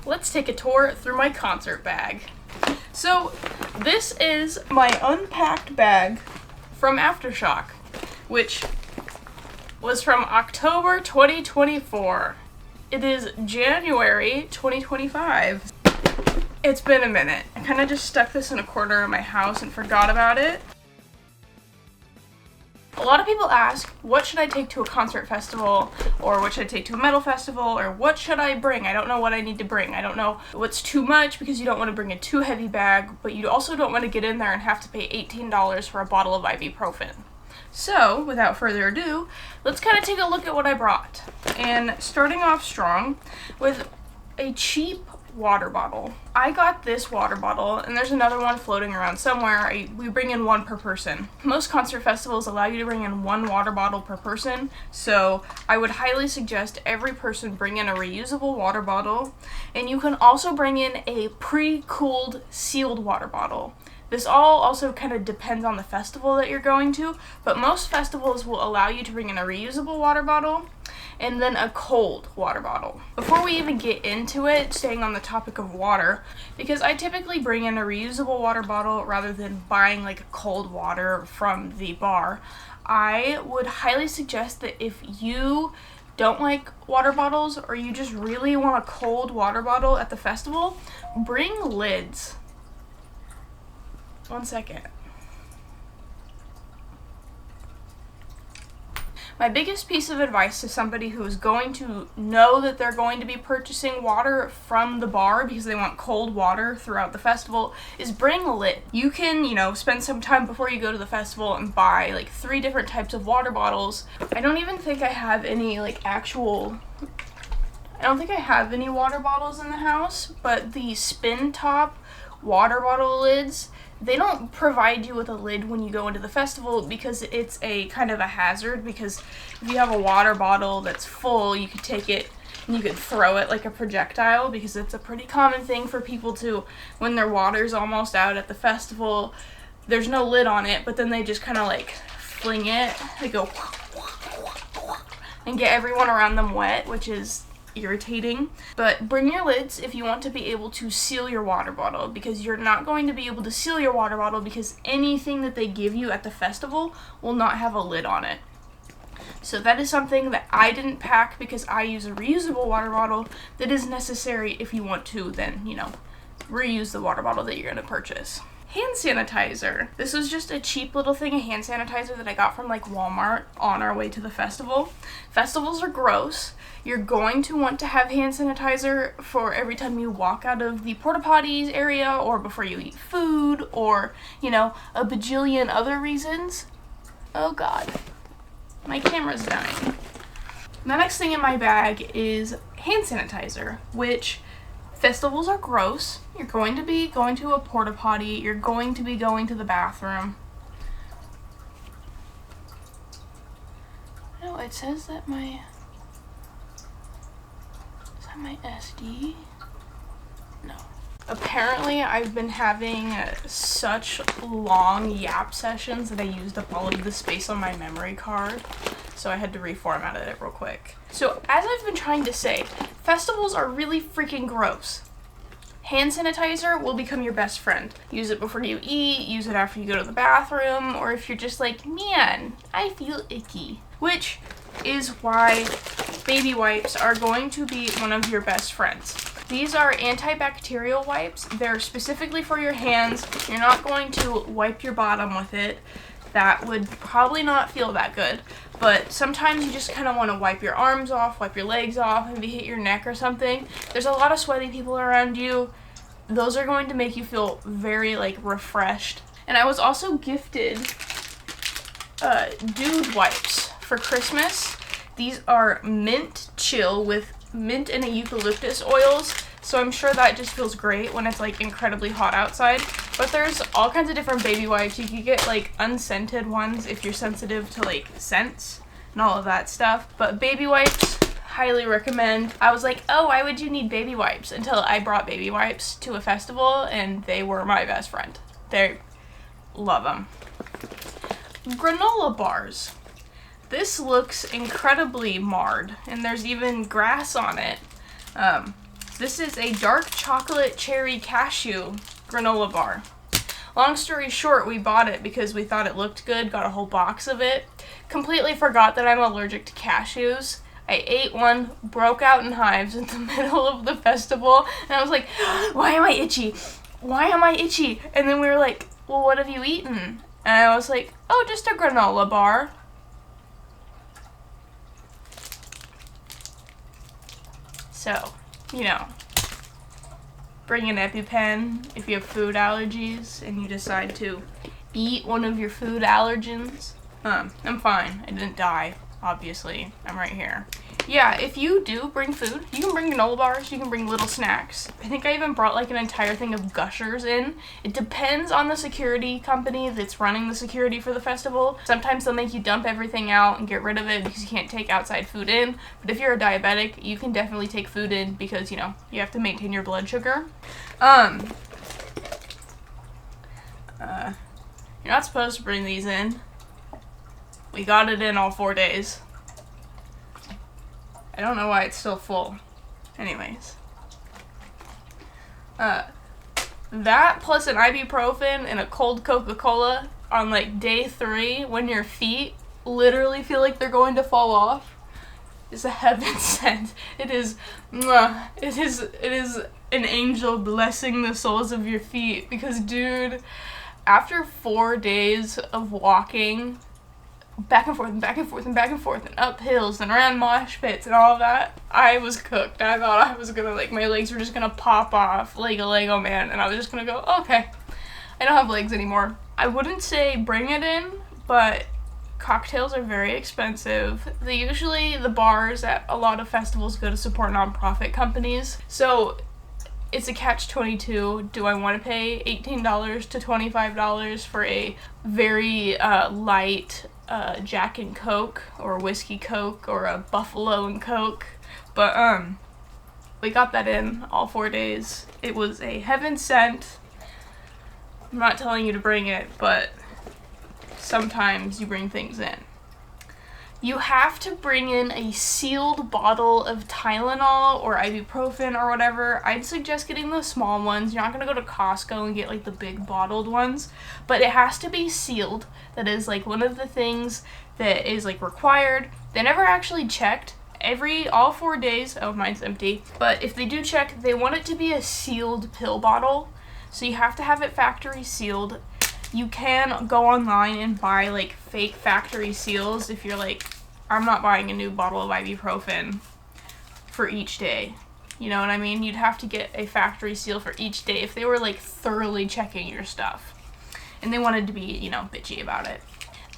let's take a tour through my concert bag. So this is my unpacked bag from Aftershock, which was from October 2024. It is January 2025. It's been a minute. I kind of just stuck this in a corner of my house and forgot about it. A lot of people ask, what should I take to a concert festival, or what should I take to a metal festival, or what should I bring? I don't know what I need to bring. I don't know what's too much, because you don't want to bring a too heavy bag, but you also don't want to get in there and have to pay $18 for a bottle of ibuprofen. So, without further ado, let's kind of take a look at what I brought. And starting off strong with a cheap water bottle. I got this water bottle, and there's another one floating around somewhere. We bring in one per person. Most concert festivals allow you to bring in one water bottle per person, so I would highly suggest every person bring in a reusable water bottle, and you can also bring in a pre-cooled sealed water bottle. This all also kind of depends on the festival that you're going to, but most festivals will allow you to bring in a reusable water bottle and then a cold water bottle. Before we even get into it, staying on the topic of water, because I typically bring in a reusable water bottle rather than buying like a cold water from the bar, I would highly suggest that if you don't like water bottles or you just really want a cold water bottle at the festival, bring lids. One second. My biggest piece of advice to somebody who is going to know that they're going to be purchasing water from the bar because they want cold water throughout the festival is bring a lid. You can, spend some time before you go to the festival and buy like 3 different types of water bottles. I don't even think I have any I don't think I have any water bottles in the house, but the spin top water bottle lids, they don't provide you with a lid when you go into the festival because it's a kind of a hazard, because if you have a water bottle that's full, you could take it and you could throw it like a projectile, because it's a pretty common thing for people to, when their water's almost out at the festival, there's no lid on it, but then they just kind of like fling it, they go and get everyone around them wet, which is irritating. But bring your lids if you want to be able to seal your water bottle, because you're not going to be able to seal your water bottle because anything that they give you at the festival will not have a lid on it. So that is something that I didn't pack because I use a reusable water bottle that is necessary if you want to then, reuse the water bottle that you're going to purchase. Hand sanitizer. This was just a cheap little thing of hand sanitizer that I got from Walmart on our way to the festival. Festivals are gross. You're going to want to have hand sanitizer for every time you walk out of the porta potties area, or before you eat food, or, a bajillion other reasons. Oh god, my camera's dying. The next thing in my bag is hand sanitizer, which festivals are gross. You're going to be going to a porta potty. You're going to be going to the bathroom. No, it says that my SD? No. Apparently, I've been having such long yap sessions that I used up all of the space on my memory card, so I had to reformat it real quick. So, as I've been trying to say, festivals are really freaking gross. Hand sanitizer will become your best friend. Use it before you eat, use it after you go to the bathroom, or if you're just like, man, I feel icky. Which is why baby wipes are going to be one of your best friends. These are antibacterial wipes. They're specifically for your hands. You're not going to wipe your bottom with it. That would probably not feel that good. But sometimes you just kind of want to wipe your arms off, wipe your legs off, maybe hit your neck or something. There's a lot of sweaty people around you. Those are going to make you feel very, refreshed. And I was also gifted dude wipes for Christmas. These are mint chill with mint and eucalyptus oils, so I'm sure that just feels great when it's incredibly hot outside. But there's all kinds of different baby wipes. You could get unscented ones if you're sensitive to scents and all of that stuff. But baby wipes, highly recommend. I was like, oh, why would you need baby wipes? Until I brought baby wipes to a festival and they were my best friend. Love them. Granola bars. This looks incredibly marred, and there's even grass on it. This is a dark chocolate cherry cashew granola bar. Long story short, we bought it because we thought it looked good, got a whole box of it. Completely forgot that I'm allergic to cashews. I ate one, broke out in hives in the middle of the festival, and I was like, why am I itchy? Why am I itchy? And then we were like, well, what have you eaten? And I was like, oh, just a granola bar. So, you know, bring an EpiPen if you have food allergies and you decide to eat one of your food allergens. I'm fine. I didn't die, obviously. I'm right here. Yeah, if you do bring food, you can bring granola bars, you can bring little snacks. I think I even brought like an entire thing of Gushers in. It depends on the security company that's running the security for the festival. Sometimes they'll make you dump everything out and get rid of it because you can't take outside food in. But if you're a diabetic, you can definitely take food in because, you know, you have to maintain your blood sugar. You're not supposed to bring these in. We got it in all 4 days. I don't know why it's still full. Anyways. That plus an ibuprofen and a cold Coca-Cola on like day 3 when your feet literally feel like they're going to fall off is a heaven sent. It is an angel blessing the soles of your feet because, dude, after 4 days of walking back and forth and back and forth and back and forth and up hills and around mosh pits and all of that, I was cooked. I thought I was gonna, like, my legs were just gonna pop off like a Lego man, and I was just gonna go, okay, I don't have legs anymore. I wouldn't say bring it in, but cocktails are very expensive. The bars at a lot of festivals go to support nonprofit companies, so it's a catch-22. Do I want to pay $18 to $25 for a very light Jack and Coke or Whiskey Coke or a Buffalo and Coke? But we got that in all 4 days. It was a heaven sent. I'm not telling you to bring it, but sometimes you bring things in. You have to bring in a sealed bottle of Tylenol or ibuprofen or whatever. I'd suggest getting the small ones. You're not going to go to Costco and get like the big bottled ones, but it has to be sealed. That is like one of the things that is like required. They never actually checked. All 4 days, oh, mine's empty, but if they do check, they want it to be a sealed pill bottle. So you have to have it factory sealed. You can go online and buy like fake factory seals if you're like, I'm not buying a new bottle of ibuprofen for each day. You know what I mean? You'd have to get a factory seal for each day if they were like thoroughly checking your stuff. And they wanted to be, you know, bitchy about it.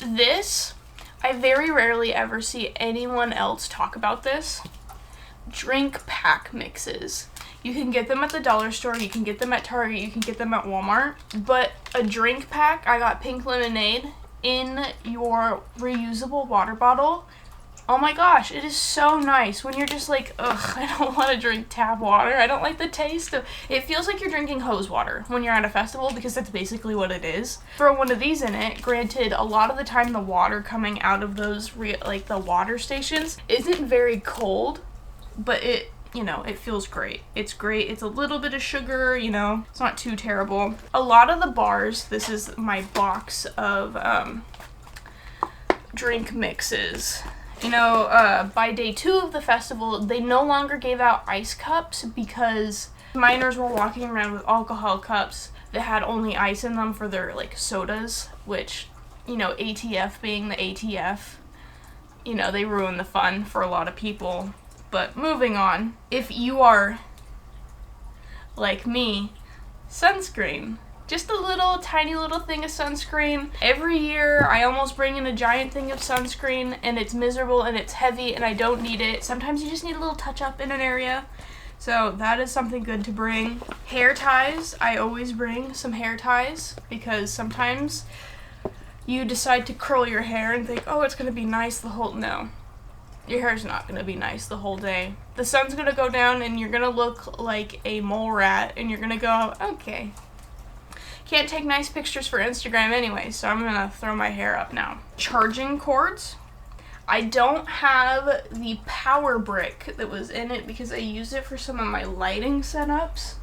This, I very rarely ever see anyone else talk about this. Drink pack mixes. You can get them at the dollar store, you can get them at Target, you can get them at Walmart, but a drink pack, I got pink lemonade in your reusable water bottle. Oh my gosh, it is so nice when you're just like, ugh, I don't want to drink tap water. I don't like the taste of it. Feels like you're drinking hose water when you're at a festival because that's basically what it is. Throw one of these in it. Granted, a lot of the time the water coming out of those like the water stations isn't very cold, but it, you know, it feels great. It's great. It's a little bit of sugar, you know, it's not too terrible. A lot of the bars, this is my box of drink mixes. You know, by day 2 of the festival, they no longer gave out ice cups because minors were walking around with alcohol cups that had only ice in them for their, like, sodas, which, you know, ATF being the ATF, you know, they ruin the fun for a lot of people. But moving on, if you are, like me, sunscreen. Just a little, tiny little thing of sunscreen. Every year, I almost bring in a giant thing of sunscreen, and it's miserable, and it's heavy, and I don't need it. Sometimes you just need a little touch-up in an area. So that is something good to bring. Hair ties. I always bring some hair ties, because sometimes you decide to curl your hair and think, oh, it's going to be nice the whole... No. Your hair's not going to be nice the whole day. The sun's going to go down, and you're going to look like a mole rat, and you're going to go, okay. Can't take nice pictures for Instagram anyway, so I'm gonna throw my hair up now. Charging cords. I don't have the power brick that was in it because I used it for some of my lighting setups,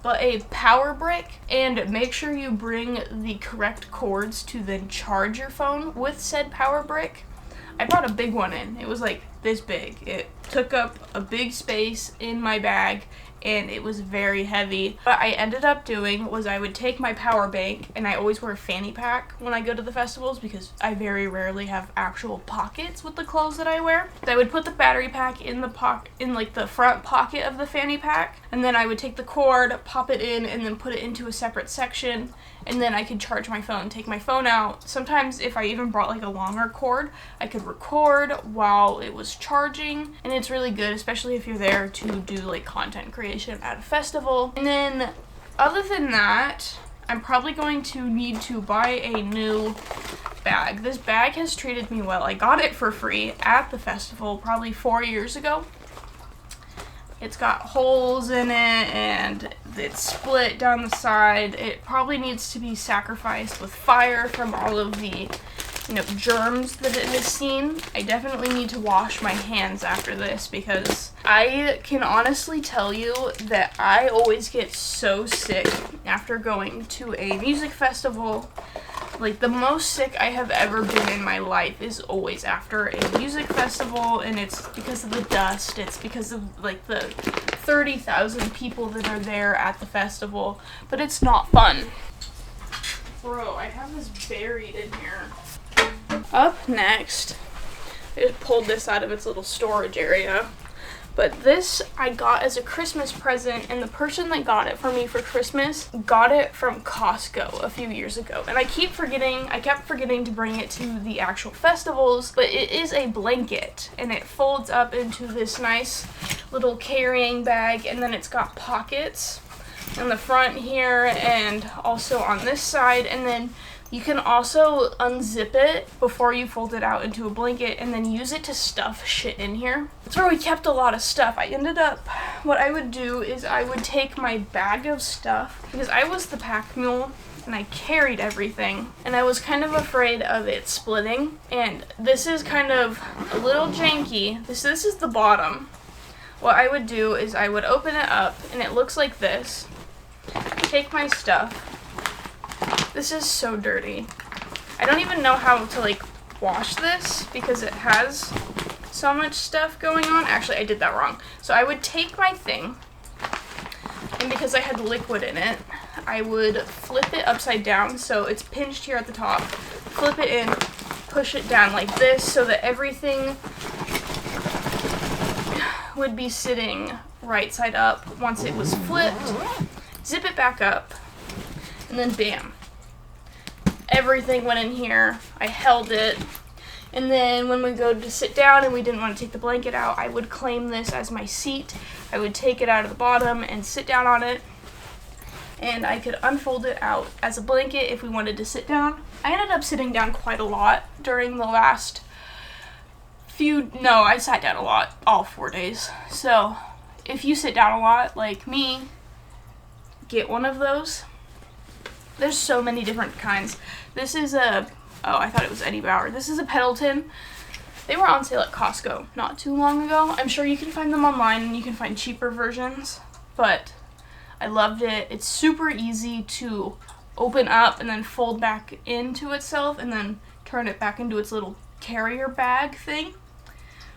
but a power brick, and make sure you bring the correct cords to then charge your phone with said power brick. I brought a big one in. It was like this big. It took up a big space in my bag, and it was very heavy. What I ended up doing was I would take my power bank, and I always wear a fanny pack when I go to the festivals because I very rarely have actual pockets with the clothes that I wear. So I would put the battery pack in like the front pocket of the fanny pack, and then I would take the cord, pop it in, and then put it into a separate section, and then I could charge my phone, take my phone out. Sometimes if I even brought like a longer cord, I could record while it was charging, and it's really good, especially if you're there to do like content creation at a festival. And then other than that, I'm probably going to need to buy a new bag. This bag has treated me well. I got it for free at the festival probably 4 years ago. It's got holes in it and it's split down the side. It probably needs to be sacrificed with fire from all of the germs that it has seen. I definitely need to wash my hands after this because I can honestly tell you that I always get so sick after going to a music festival. Like, the most sick I have ever been in my life is always after a music festival, and it's because of the dust. It's because of, like, the 30,000 people that are there at the festival, but it's not fun. Bro, I have this buried in here. Up next, I just pulled this out of its little storage area. But this I got as a Christmas present, and the person that got it for me for Christmas got it from Costco a few years ago. And I kept forgetting to bring it to the actual festivals, but it is a blanket, and it folds up into this nice little carrying bag, and then it's got pockets in the front here and also on this side, and then you can also unzip it before you fold it out into a blanket and then use it to stuff shit in here. That's where we kept a lot of stuff. What I would do is I would take my bag of stuff, because I was the pack mule and I carried everything, and I was kind of afraid of it splitting. And this is kind of a little janky. This is the bottom. What I would do is I would open it up, and it looks like this. Take my stuff. This is so dirty. I don't even know how to like wash this because it has so much stuff going on. Actually, I did that wrong. So I would take my thing, and because I had liquid in it, I would flip it upside down so it's pinched here at the top, flip it in, push it down like this so that everything would be sitting right side up once it was flipped. Zip it back up, and then bam. Everything went in here. I held it. And then when we go to sit down and we didn't want to take the blanket out, I would claim this as my seat. I would take it out of the bottom and sit down on it. And I could unfold it out as a blanket if we wanted to sit down. I ended up sitting down quite a lot during the last I sat down a lot all 4 days. So if you sit down a lot like me, get one of those. There's so many different kinds. This is I thought it was Eddie Bauer. This is a Pendleton. They were on sale at Costco not too long ago. I'm sure you can find them online and you can find cheaper versions, but I loved it. It's super easy to open up and then fold back into itself and then turn it back into its little carrier bag thing,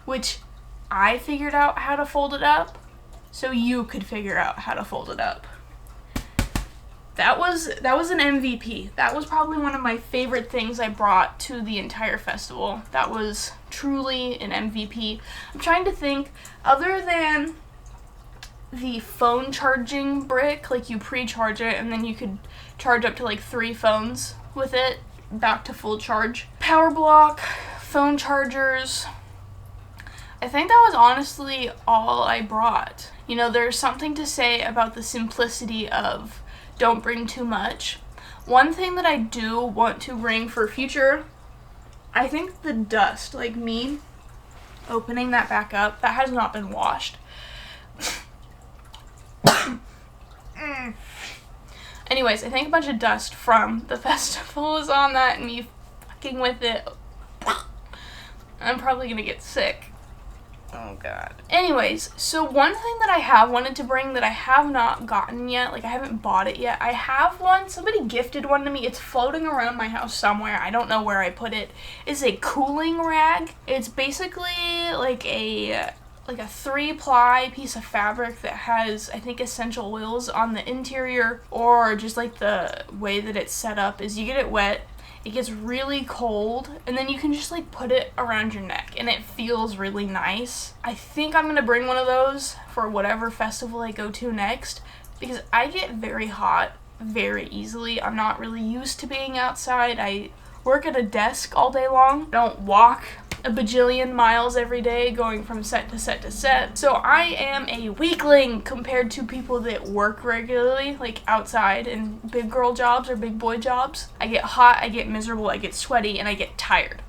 which I figured out how to fold it up so you could figure out how to fold it up. That was an MVP. That was probably one of my favorite things I brought to the entire festival. That was truly an MVP. I'm trying to think, other than the phone charging brick, like you pre-charge it and then you could charge up to like 3 phones with it back to full charge. Power block, phone chargers. I think that was honestly all I brought. There's something to say about the simplicity of don't bring too much. One thing that I do want to bring for future, I think the dust, like me opening that back up, that has not been washed. Anyways, I think a bunch of dust from the festival is on that and me fucking with it. I'm probably gonna get sick. Oh god. Anyways, so one thing that I have wanted to bring that I have not gotten yet, like I haven't bought it yet. I have one, somebody gifted one to me. It's floating around my house somewhere. I don't know where I put it. It's a cooling rag. It's basically like a 3-ply piece of fabric that has, I think, essential oils on the interior, or just like the way that it's set up is you get it wet, it gets really cold, and then you can just like put it around your neck and it feels really nice. I think I'm gonna bring one of those for whatever festival I go to next, because I get very hot very easily. I'm not really used to being outside. I work at a desk all day long. I don't walk a bajillion miles every day going from set to set to set. So I am a weakling compared to people that work regularly, like outside in big girl jobs or big boy jobs. I get hot, I get miserable, I get sweaty, and I get tired.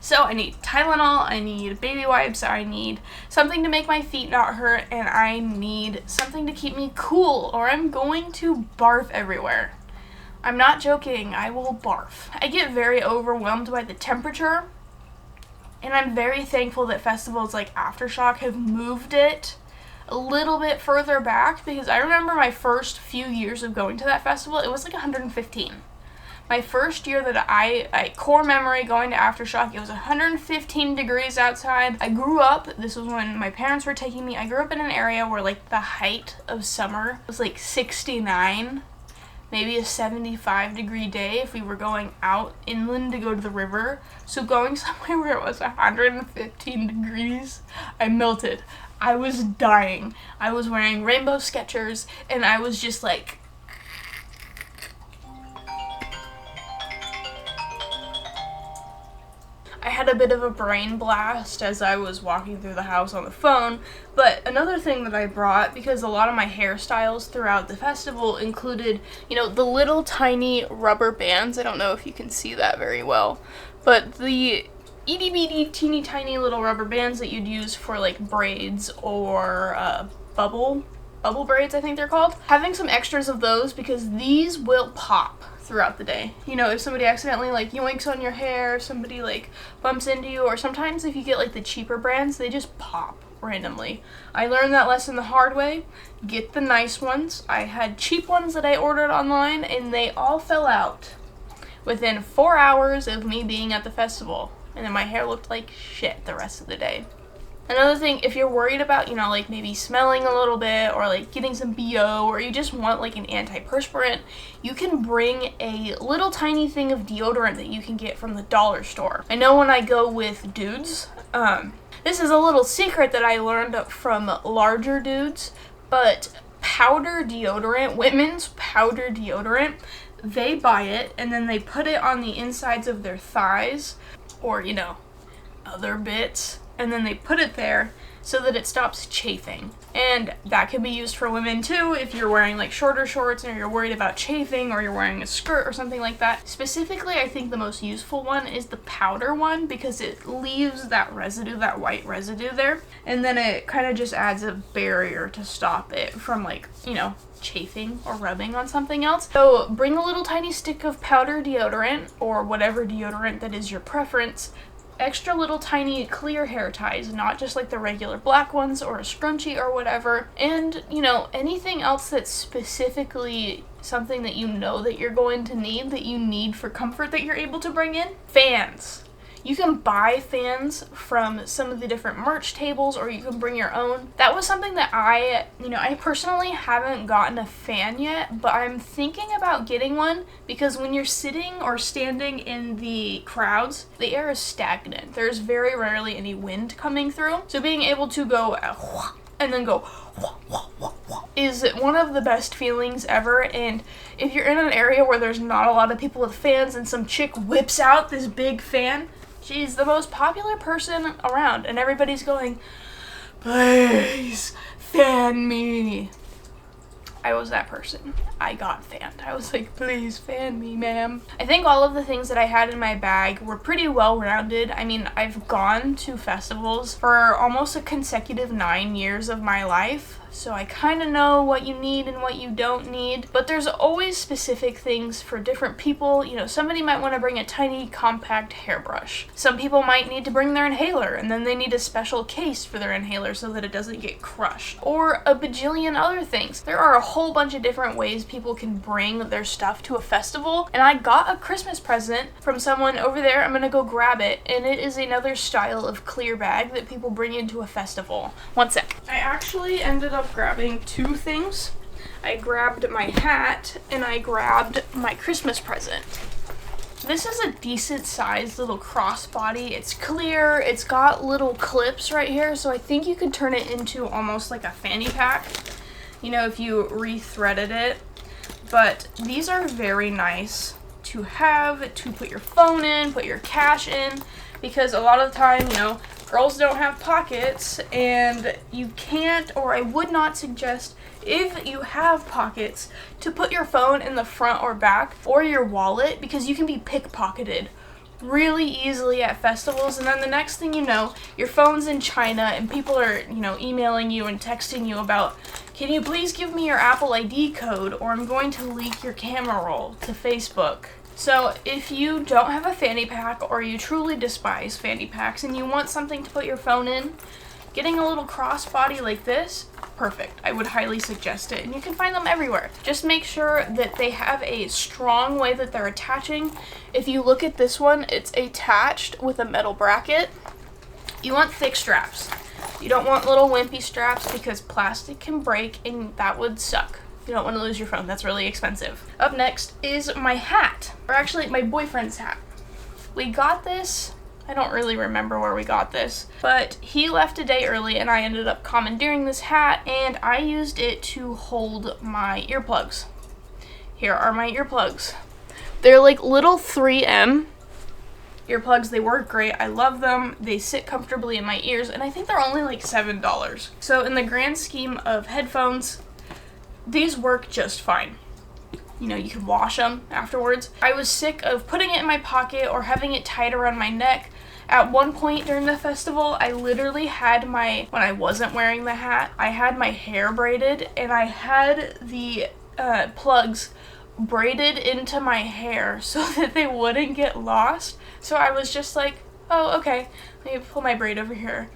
So I need Tylenol, I need baby wipes, I need something to make my feet not hurt, and I need something to keep me cool, or I'm going to barf everywhere. I'm not joking, I will barf. I get very overwhelmed by the temperature, and I'm very thankful that festivals like Aftershock have moved it a little bit further back, because I remember my first few years of going to that festival, it was like 115. My first year that I core memory going to Aftershock, it was 115 degrees outside. I grew up, this was when my parents were taking me, I grew up in an area where like the height of summer was like 69. Maybe a 75-degree day if we were going out inland to go to the river. So going somewhere where it was 115 degrees, I melted. I was dying. I was wearing rainbow Skechers, and I was just like, I had a bit of a brain blast as I was walking through the house on the phone. But another thing that I brought, because a lot of my hairstyles throughout the festival included, you know, the little tiny rubber bands. I don't know if you can see that very well, but the itty bitty teeny tiny little rubber bands that you'd use for like braids or bubble braids, I think they're called. Having some extras of those, because these will pop throughout the day. You know, if somebody accidentally like yoinks on your hair, if somebody like bumps into you, or sometimes if you get like the cheaper brands, they just pop randomly. I learned that lesson the hard way. Get the nice ones. I had cheap ones that I ordered online, and they all fell out within 4 hours of me being at the festival, and then my hair looked like shit the rest of the day. Another thing, if you're worried about, you know, like maybe smelling a little bit, or like getting some BO, or you just want like an antiperspirant, you can bring a little tiny thing of deodorant that you can get from the dollar store. I know when I go with dudes, this is a little secret that I learned from larger dudes, but powder deodorant, women's powder deodorant, they buy it and then they put it on the insides of their thighs, or, you know, other bits, and then they put it there so that it stops chafing. And that can be used for women too if you're wearing like shorter shorts and you're worried about chafing, or you're wearing a skirt or something like that. Specifically, I think the most useful one is the powder one, because it leaves that residue, that white residue there, and then it kind of just adds a barrier to stop it from, like, you know, chafing or rubbing on something else. So bring a little tiny stick of powder deodorant, or whatever deodorant that is your preference. Extra little tiny clear hair ties, not just like the regular black ones, or a scrunchie or whatever. And, you know, anything else that's specifically something that you know that you're going to need, that you need for comfort, that you're able to bring in. Fans. You can buy fans from some of the different merch tables, or you can bring your own. That was something that I personally haven't gotten a fan yet, but I'm thinking about getting one, because when you're sitting or standing in the crowds, the air is stagnant. There's very rarely any wind coming through. So being able to go and then go is one of the best feelings ever. And if you're in an area where there's not a lot of people with fans, and some chick whips out this big fan, she's the most popular person around, and everybody's going, please fan me. I was that person. I got fanned. I was like, please fan me, ma'am. I think all of the things that I had in my bag were pretty well-rounded. I mean, I've gone to festivals for almost a consecutive 9 years of my life. so I kind of know what you need and what you don't need, but there's always specific things for different people. You know, somebody might want to bring a tiny compact hairbrush. Some people might need to bring their inhaler, and then they need a special case for their inhaler so that it doesn't get crushed, or a bajillion other things. There are a whole bunch of different ways people can bring their stuff to a festival, and I got a Christmas present from someone over there. I'm gonna go grab it, and it is another style of clear bag that people bring into a festival. One sec. I actually ended up grabbing two things. I grabbed my hat and I grabbed my Christmas present. This is a decent sized little crossbody. It's clear, it's got little clips right here, so I think you could turn it into almost like a fanny pack, you know, if you re-threaded it. But these are very nice to have, to put your phone in, put your cash in, because a lot of the time, you know, girls don't have pockets, and you can't, or I would not suggest, if you have pockets, to put your phone in the front or back, or your wallet, because you can be pickpocketed really easily at festivals, and then the next thing you know, your phone's in China, and people are, you know, emailing you and texting you about, can you please give me your Apple ID code, or I'm going to leak your camera roll to Facebook. So if you don't have a fanny pack, or you truly despise fanny packs and you want something to put your phone in, getting a little crossbody like this, perfect. I would highly suggest it, and you can find them everywhere. Just make sure that they have a strong way that they're attaching. If you look at this one, it's attached with a metal bracket. You want thick straps. You don't want little wimpy straps, because plastic can break and that would suck. You don't want to lose your phone. That's really expensive. Up next is my hat, or actually my boyfriend's hat. We got this, I don't really remember where we got this, but he left a day early and I ended up commandeering this hat, and I used it to hold my earplugs. Here are my earplugs. They're like little 3M earplugs. They work great. I love them. They sit comfortably in my ears, and I think they're only like $7. So in the grand scheme of headphones, these work just fine. You know, you can wash them afterwards. I was sick of putting it in my pocket or having it tied around my neck. At one point during the festival, I literally had when I wasn't wearing the hat, I had my hair braided, and I had the plugs braided into my hair so that they wouldn't get lost. So I was just like, oh, okay, let me pull my braid over here.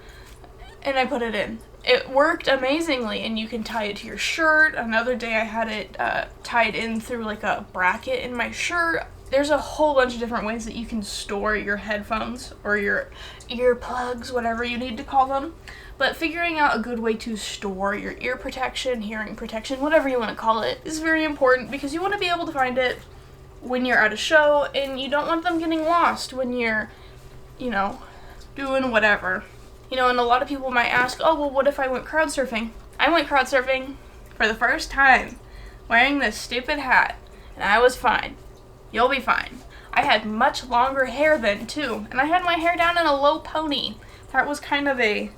And I put it in. It worked amazingly, and you can tie it to your shirt. Another day I had it tied in through like a bracket in my shirt. There's a whole bunch of different ways that you can store your headphones or your earplugs, whatever you need to call them. But figuring out a good way to store your ear protection, hearing protection, whatever you want to call it, is very important, because you want to be able to find it when you're at a show, and you don't want them getting lost when you're, you know, doing whatever. You know, and a lot of people might ask, oh, well, what if I went crowd surfing? I went crowd surfing for the first time wearing this stupid hat, and I was fine. You'll be fine. I had much longer hair then, too, and I had my hair down in a low pony. That was kind of a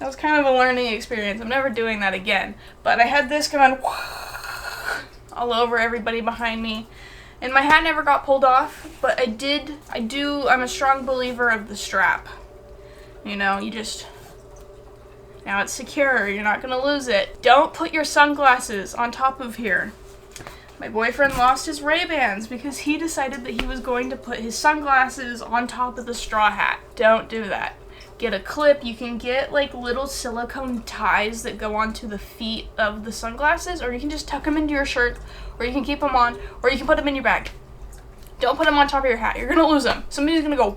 learning experience. I'm never doing that again. But I had this going all over everybody behind me, and my hat never got pulled off, but I'm a strong believer of the strap. You know, now it's secure, you're not gonna lose it. Don't put your sunglasses on top of here. My boyfriend lost his Ray-Bans because he decided that he was going to put his sunglasses on top of the straw hat. Don't do that. Get a clip. You can get like little silicone ties that go onto the feet of the sunglasses, or you can just tuck them into your shirt, or you can keep them on, or you can put them in your bag. Don't put them on top of your hat. You're gonna lose them. Somebody's gonna go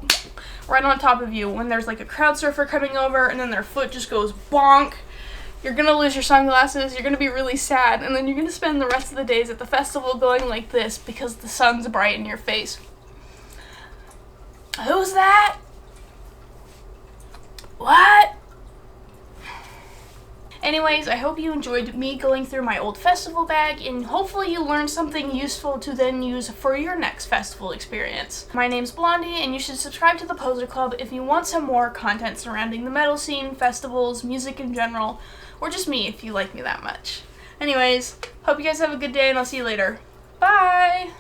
right on top of you when there's like a crowd surfer coming over, and then their foot just goes bonk. You're gonna lose your sunglasses, you're gonna be really sad, and then you're gonna spend the rest of the days at the festival going like this because the sun's bright in your face. Who's that? What? Anyways, I hope you enjoyed me going through my old festival bag, and hopefully you learned something useful to then use for your next festival experience. My name's Blondie, and you should subscribe to the Poser Club if you want some more content surrounding the metal scene, festivals, music in general, or just me if you like me that much. Anyways, hope you guys have a good day, and I'll see you later. Bye!